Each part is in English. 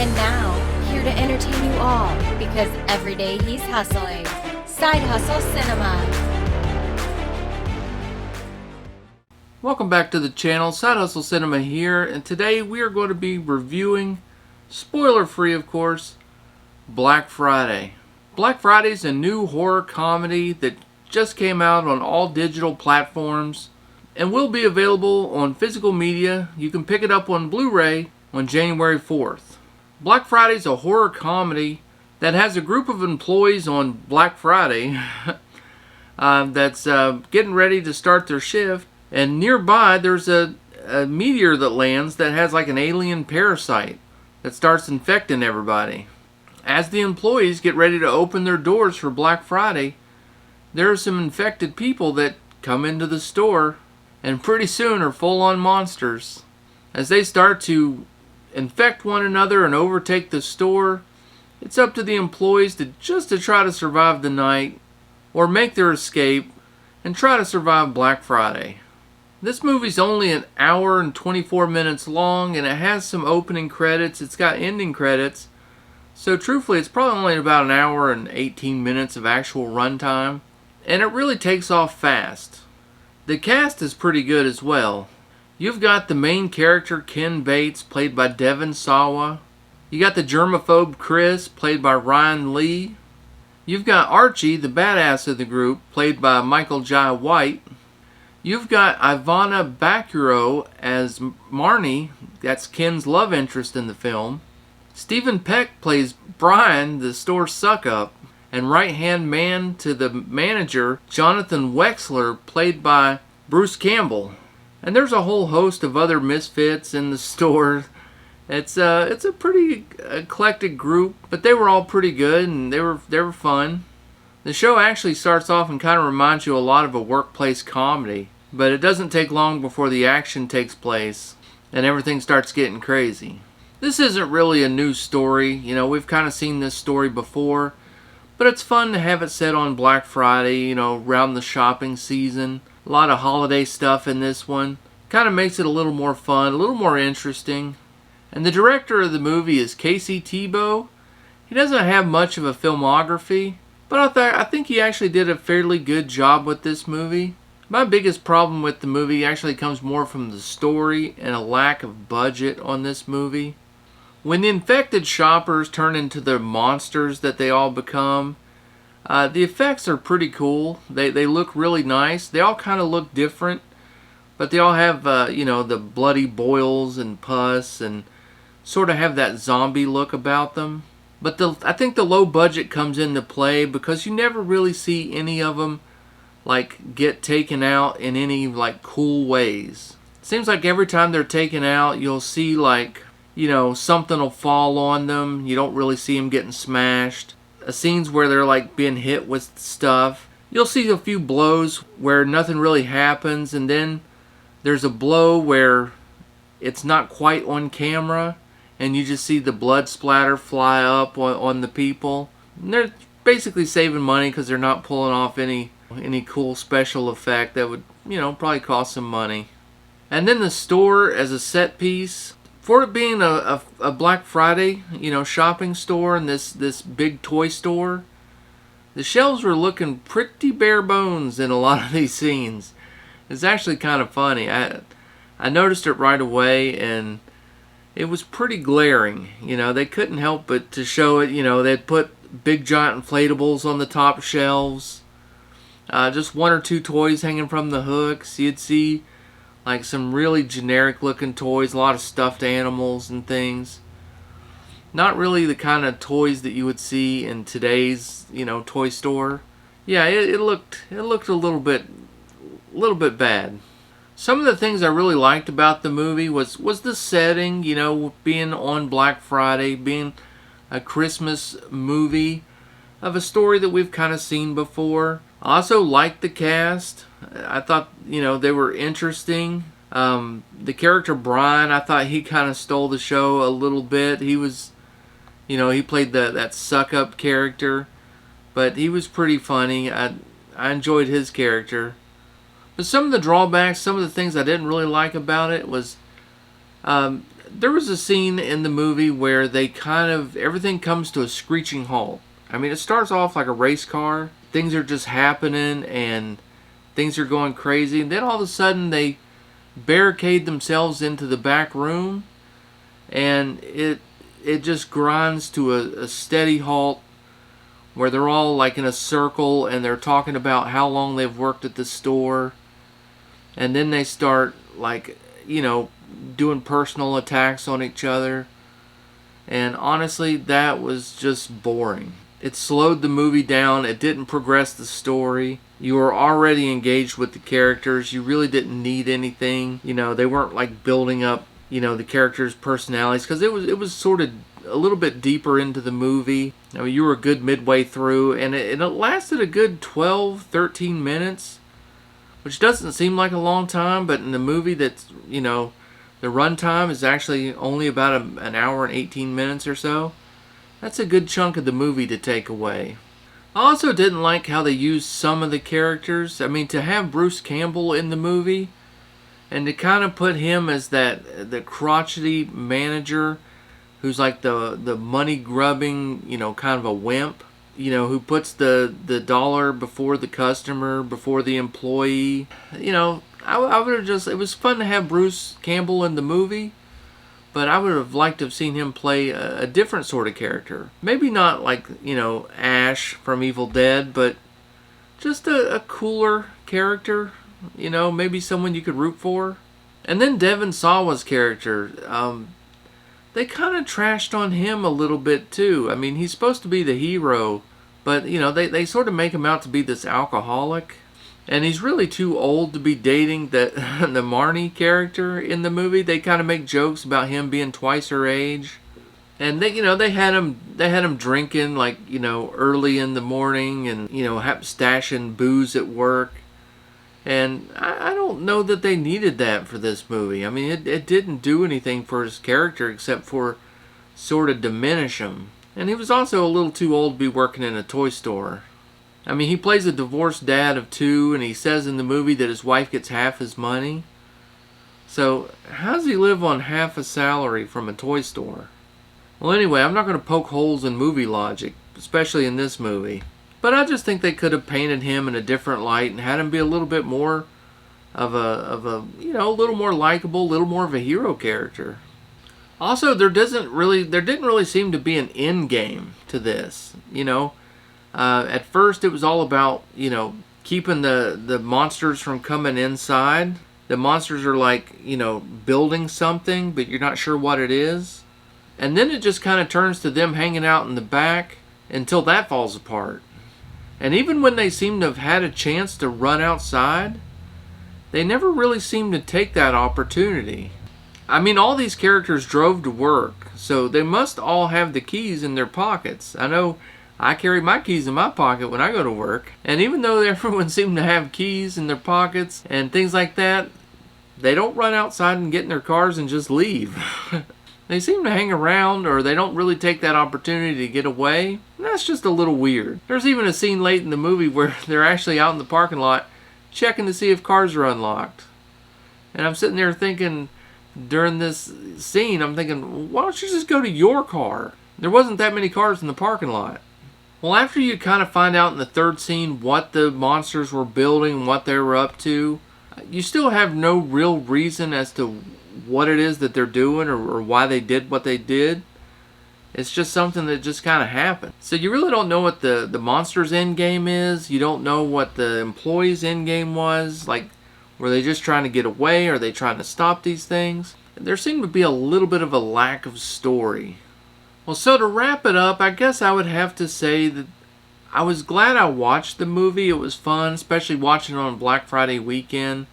And now, here to entertain you all, because every day he's hustling. Side Hustle Cinema. Welcome back to the channel, Side Hustle Cinema here, and today we are going to be reviewing, spoiler free of course, Black Friday. Black Friday is a new horror comedy that just came out on all digital platforms and will be available on physical media. You can pick it up on Blu-ray on January 4th. Black Friday is a horror comedy that has a group of employees on Black Friday that's getting ready to start their shift, and nearby there's a meteor that lands that has like an alien parasite that starts infecting everybody. As the employees get ready to open their doors for Black Friday, there are some infected people that come into the store and pretty soon are full-on monsters. As they start to infect one another and overtake the store, it's up to the employees to try to survive the night or make their escape and try to survive Black Friday. This movie's only an hour and 24 minutes long, and it has some opening credits. It's got ending credits. So truthfully, it's probably only about an hour and 18 minutes of actual runtime, and it really takes off fast. The cast is pretty good as well. You've got the main character, Ken Bates, played by Devon Sawa. You got the germaphobe Chris, played by Ryan Lee. You've got Archie, the badass of the group, played by Michael Jai White. You've got Ivana Bakuro as Marnie, that's Ken's love interest in the film. Stephen Peck plays Brian, the store suck-up, and right-hand man to the manager, Jonathan Wexler, played by Bruce Campbell. And there's a whole host of other misfits in the store. It's a pretty eclectic group, but they were all pretty good and they were fun. The show actually starts off and kind of reminds you a lot of a workplace comedy, but it doesn't take long before the action takes place and everything starts getting crazy. This isn't really a new story. You know, we've kind of seen this story before, but it's fun to have it set on Black Friday, you know, around the shopping season. A lot of holiday stuff in this one. Kind of makes it a little more fun, a little more interesting. And the director of the movie is Casey Tebow. He doesn't have much of a filmography, but I think he actually did a fairly good job with this movie. My biggest problem with the movie actually comes more from the story and a lack of budget on this movie. When the infected shoppers turn into the monsters that they all become, the effects are pretty cool. They look really nice. They all kind of look different, but they all have, you know, the bloody boils and pus and sort of have that zombie look about them. But I think the low budget comes into play because you never really see any of them like get taken out in any like cool ways. It seems like every time they're taken out, you'll see like, you know, something will fall on them. You don't really see them getting smashed. Scenes where they're like being hit with stuff. You'll see a few blows where nothing really happens, and then there's a blow where it's not quite on camera and you just see the blood splatter fly up on the people. And they're basically saving money because they're not pulling off any cool special effect that would, you know, probably cost some money. And then the store as a set piece, for it being a Black Friday, you know, shopping store and this big toy store, the shelves were looking pretty bare bones in a lot of these scenes. It's actually kind of funny. I noticed it right away, and it was pretty glaring. You know, they couldn't help but to show it. You know, they'd put big giant inflatables on the top shelves. Just one or two toys hanging from the hooks. You'd see like some really generic looking toys, a lot of stuffed animals and things. Not really the kind of toys that you would see in today's, you know, toy store. Yeah, it looked a little bit bad. Some of the things I really liked about the movie was the setting, you know, being on Black Friday, being a Christmas movie of a story that we've kind of seen before. I also liked the cast. I thought, you know, they were interesting. The character Brian, I thought he kind of stole the show a little bit. He was, you know, he played that suck-up character, but he was pretty funny. I enjoyed his character. But some of the drawbacks, some of the things I didn't really like about it was there was a scene in the movie where they everything comes to a screeching halt. I mean, it starts off like a race car. Things are just happening and things are going crazy. And then all of a sudden they barricade themselves into the back room, and it just grinds to a steady halt where they're all like in a circle and they're talking about how long they've worked at the store. And then they start like, doing personal attacks on each other. And honestly, that was just boring. It slowed the movie down. It didn't progress the story. You were already engaged with the characters. You really didn't need anything. They weren't like building up, the characters' personalities, because it was sort of a little bit deeper into the movie. I mean, you were a good midway through, and it lasted a good 12, 13 minutes, which doesn't seem like a long time, but in the movie that's, the runtime is actually only about an hour and 18 minutes or so. That's a good chunk of the movie to take away. I also didn't like how they used some of the characters. I mean, to have Bruce Campbell in the movie and to kind of put him as the crotchety manager who's like the money grubbing, kind of a wimp, who puts the dollar before the customer, before the employee. I would have just, it was fun to have Bruce Campbell in the movie, but I would have liked to have seen him play a different sort of character. Maybe not like, Ash from Evil Dead, but just a cooler character, maybe someone you could root for. And then Devon Sawa's character, they kind of trashed on him a little bit too. I mean, he's supposed to be the hero, but, they sort of make him out to be this alcoholic. And he's really too old to be dating the Marnie character in the movie. They kind of make jokes about him being twice her age. And they had him drinking like, early in the morning and, stashing booze at work. And I don't know that they needed that for this movie. I mean, it didn't do anything for his character except for sort of diminish him. And he was also a little too old to be working in a toy store. I mean, he plays a divorced dad of 2, and he says in the movie that his wife gets half his money. So, how does he live on half a salary from a toy store? Well, anyway, I'm not going to poke holes in movie logic, especially in this movie. But I just think they could have painted him in a different light and had him be a little bit more of a a little more likable, a little more of a hero character. Also, there didn't really seem to be an end game to this, At first, it was all about, keeping the monsters from coming inside. The monsters are like, building something, but you're not sure what it is. And then it just kind of turns to them hanging out in the back until that falls apart. And even when they seem to have had a chance to run outside, they never really seem to take that opportunity. I mean, all these characters drove to work, so they must all have the keys in their pockets. I know I carry my keys in my pocket when I go to work. And even though everyone seemed to have keys in their pockets and things like that, they don't run outside and get in their cars and just leave. They seem to hang around, or they don't really take that opportunity to get away. And that's just a little weird. There's even a scene late in the movie where they're actually out in the parking lot checking to see if cars are unlocked. And I'm sitting there thinking, during this scene, I'm thinking, why don't you just go to your car? There wasn't that many cars in the parking lot. Well, after you kind of find out in the third scene what the monsters were building, what they were up to, you still have no real reason as to what it is that they're doing or why they did what they did. It's just something that just kind of happened. So you really don't know what the monster's end game is. You don't know what the employee's end game was. Like, were they just trying to get away? Are they trying to stop these things? There seemed to be a little bit of a lack of story. Well, so to wrap it up, I guess I would have to say that I was glad I watched the movie. It was fun, especially watching it on Black Friday weekend.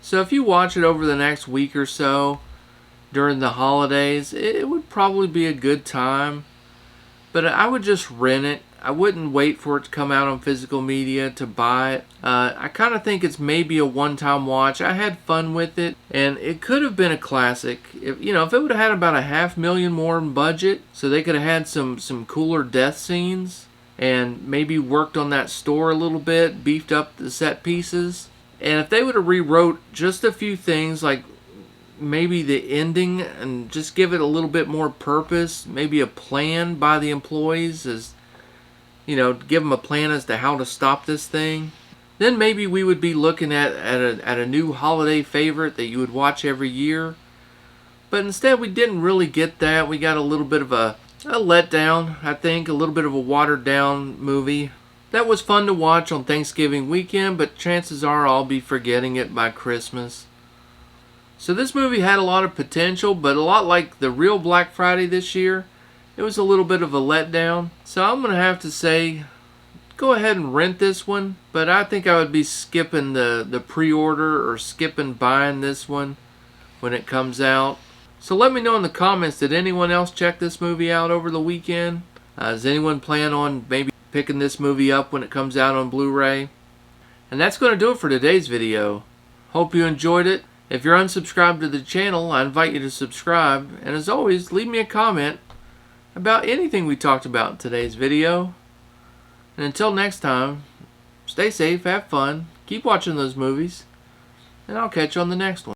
So if you watch it over the next week or so, during the holidays, it would probably be a good time. But I would just rent it. I wouldn't wait for it to come out on physical media to buy it. I kind of think it's maybe a one-time watch. I had fun with it, and it could have been a classic. If it would have had about $500,000 more in budget, so they could have had some cooler death scenes, and maybe worked on that store a little bit, beefed up the set pieces. And if they would have rewrote just a few things, like maybe the ending and just give it a little bit more purpose, maybe a plan by the employees, as you know, give them a plan as to how to stop this thing, then maybe we would be looking at a new holiday favorite that you would watch every year. But instead we didn't really get that. We got a little bit of a letdown, I think, a little bit of a watered down movie. That was fun to watch on Thanksgiving weekend, but chances are I'll be forgetting it by Christmas. So this movie had a lot of potential, but a lot like the real Black Friday this year, it was a little bit of a letdown. So I'm going to have to say, go ahead and rent this one, but I think I would be skipping the pre-order or skipping buying this one when it comes out. So let me know in the comments, did anyone else check this movie out over the weekend? Does anyone plan on maybe picking this movie up when it comes out on Blu-ray? And that's going to do it for today's video. Hope you enjoyed it. If you're unsubscribed to the channel, I invite you to subscribe. And as always, leave me a comment about anything we talked about in today's video. And until next time, stay safe, have fun, keep watching those movies, and I'll catch you on the next one.